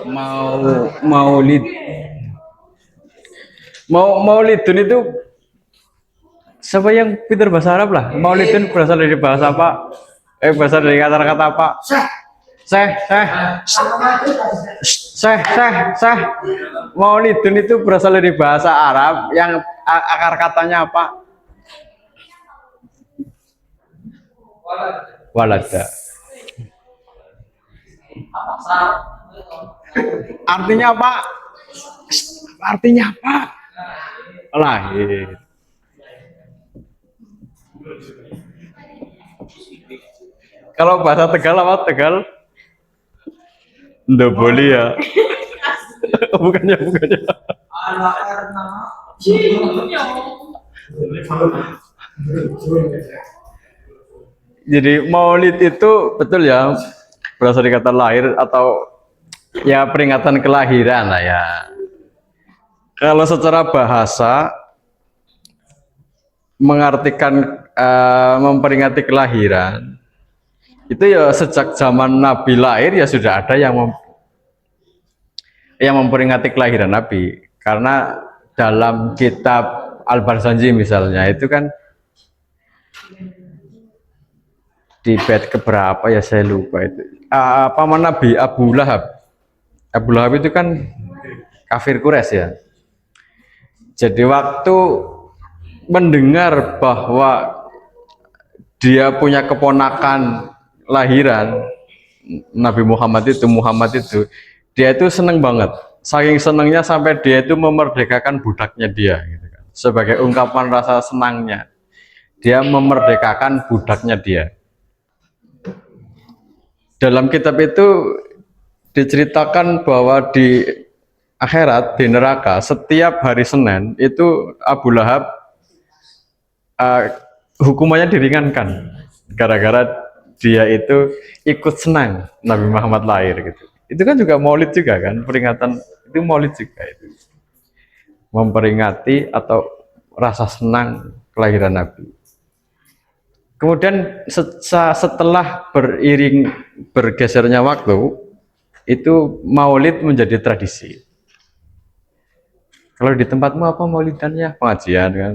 Mau maulid. Maulidun itu siapa yang pintar bahasa Arab lah? Maulidun berasal dari bahasa apa? Berasal dari kata-kata apa? Seh, seh, seh. Maulidun itu berasal dari bahasa Arab yang akar katanya apa? Walada. Artinya apa? Artinya apa? Lahir. Kalau bahasa Tegal apa Tegal? Ndoboli ya. bukannya. Jadi Maulid itu betul ya berasal dari kata lahir atau ya peringatan kelahiran lah ya. Kalau secara bahasa mengartikan memperingati kelahiran itu ya sejak zaman Nabi lahir ya sudah ada yang memperingati kelahiran Nabi, karena dalam kitab Al-Barzanji misalnya itu kan di bait keberapa ya saya lupa itu paman Nabi Abu Lahab. Abu Lahab itu kan kafir Quraisy ya. Jadi waktu mendengar bahwa dia punya keponakan lahiran Nabi Muhammad itu dia itu seneng banget, saking senengnya sampai dia itu memerdekakan budaknya dia gitu kan. Sebagai ungkapan rasa senangnya dia memerdekakan budaknya dia. Dalam kitab itu diceritakan bahwa di akhirat, di neraka, setiap hari Senin itu Abu Lahab hukumannya diringankan gara-gara dia itu ikut senang Nabi Muhammad lahir gitu. Itu kan juga Maulid juga kan, peringatan itu Maulid juga itu. Memperingati atau rasa senang kelahiran Nabi. Kemudian setelah bergesernya waktu, itu Maulid menjadi tradisi. Kalau di tempatmu apa maulidannya? Pengajian kan?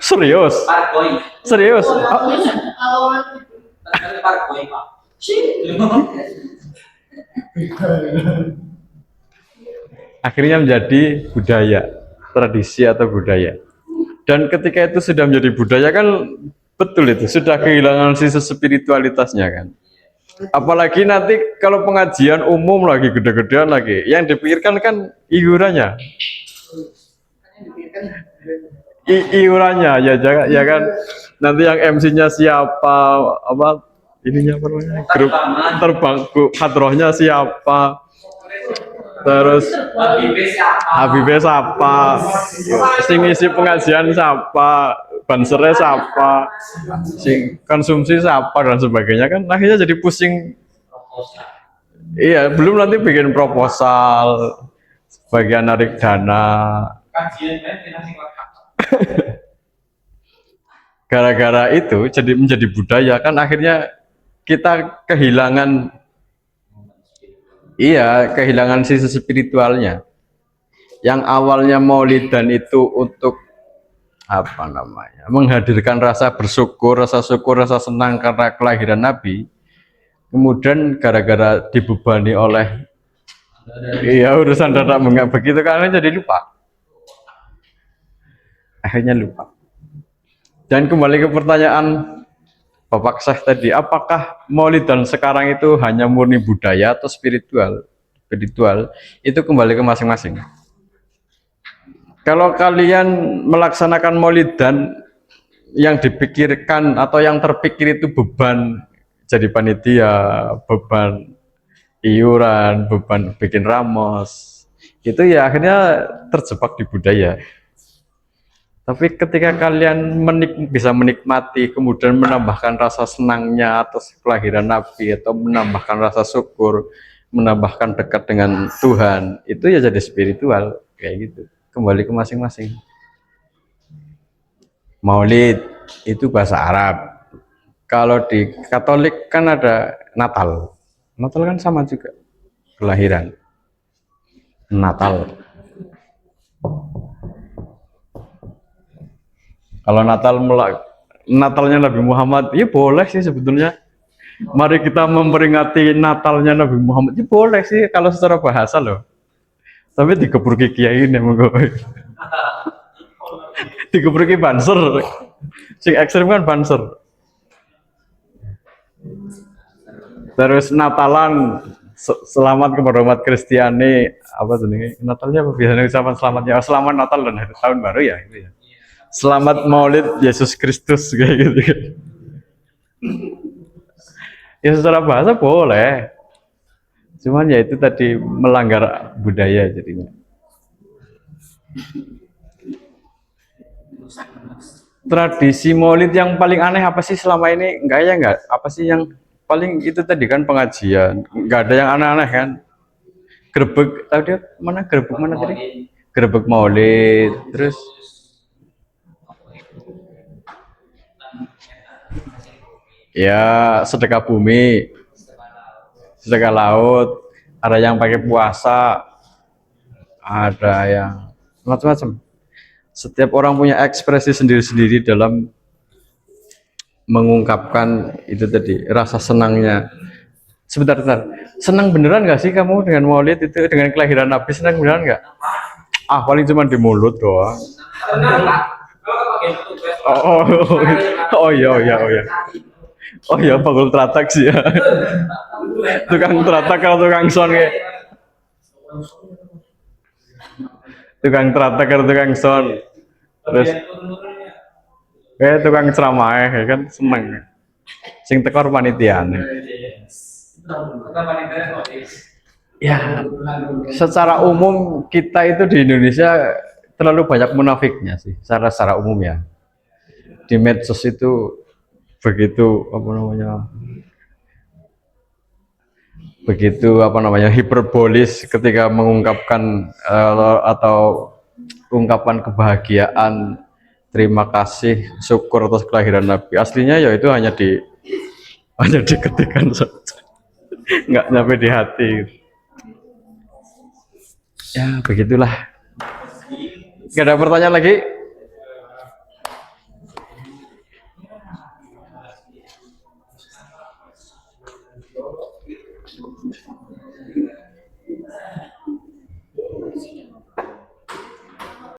Serius? Serius? Akhirnya menjadi budaya, tradisi atau budaya. Dan ketika itu sudah menjadi budaya kan betul itu, sudah kehilangan sisi spiritualitasnya kan. Apalagi nanti kalau pengajian umum lagi gede-gedean lagi, yang dipikirkan kan iurannya. Iurannya ya kan. Nanti yang MC-nya siapa, apa ininya apa namanya? Grup terbang hadrohnya siapa? Terus Habibie siapa? Sing isi pengajian siapa? Bansernya siapa? Sing konsumsi siapa dan sebagainya kan akhirnya jadi pusing. Iya, belum nanti bikin proposal bagian narik dana. Gara-gara itu jadi menjadi budaya kan akhirnya kita kehilangan kehilangan sisi spiritualnya. Yang awalnya Maulidan itu untuk apa namanya? Menghadirkan rasa bersyukur, rasa syukur, rasa senang karena kelahiran Nabi. Kemudian gara-gara dibebani oleh urusan dadak mengak begitu kan jadi lupa. Akhirnya lupa. Dan kembali ke pertanyaan Bapak Syekh tadi, apakah Maulidan sekarang itu hanya murni budaya atau spiritual? Spiritual itu kembali ke masing-masing. Kalau kalian melaksanakan Maulidan yang dipikirkan atau yang terpikir itu beban jadi panitia, beban iuran, beban bikin ramos, itu ya akhirnya terjebak di budaya. Tapi ketika kalian bisa menikmati, kemudian menambahkan rasa senangnya atas kelahiran Nabi, atau menambahkan rasa syukur, menambahkan dekat dengan Tuhan, itu ya jadi spiritual, kayak gitu. Kembali ke masing-masing. Maulid itu bahasa Arab. Kalau di Katolik kan ada Natal. Natal kan sama juga kelahiran. Natal. Kalau Natalnya Nabi Muhammad, ya boleh sih sebetulnya. Mari kita memperingati Natalnya Nabi Muhammad, ya boleh sih kalau secara bahasa loh. Tapi dikeburki kiai ini monggo. Dikeburki banser. Sing ekstrim kan banser. Terus Natalan selamat kepada umat Kristiani apa tuh nih Natalnya apa biasanya ucapan selamatnya selamat Natal dan hari tahun baru ya itu ya. Selamat Maulid Yesus Kristus kayak gitu kan. Ya secara bahasa boleh. Cuman ya itu tadi melanggar budaya jadinya. Tradisi Maulid yang paling aneh apa sih selama ini? Enggak ya enggak. Apa sih yang paling itu tadi kan pengajian. Enggak ada yang aneh-aneh kan. Grebek tahu dia mana grebek mana tadi? Grebek Maulid. Terus ya sedekah bumi, sedekah laut, ada yang pakai puasa, ada yang macam-macam. Setiap orang punya ekspresi sendiri-sendiri dalam mengungkapkan itu tadi rasa senangnya. Sebentar. Senang beneran nggak sih kamu dengan Maulid itu dengan kelahiran Nabi senang beneran nggak? Ah paling cuma di mulut doang. Oh iya. Oh iya, bakul teratak sih ya. Tukang teratak kalau tukang son ya. Tukang teratak kalau tukang son. Terus tukang ceramah ya kan seneng. Sing tekor panitiane. Ya, secara umum kita itu di Indonesia terlalu banyak munafiknya sih, secara umum ya. Di medsos itu begitu hiperbolis ketika mengungkapkan atau ungkapan kebahagiaan, terima kasih, syukur atas kelahiran Nabi. Aslinya ya itu hanya diketikkan saja, nggak nyampe di hati. Ya begitulah. Gak ada pertanyaan lagi?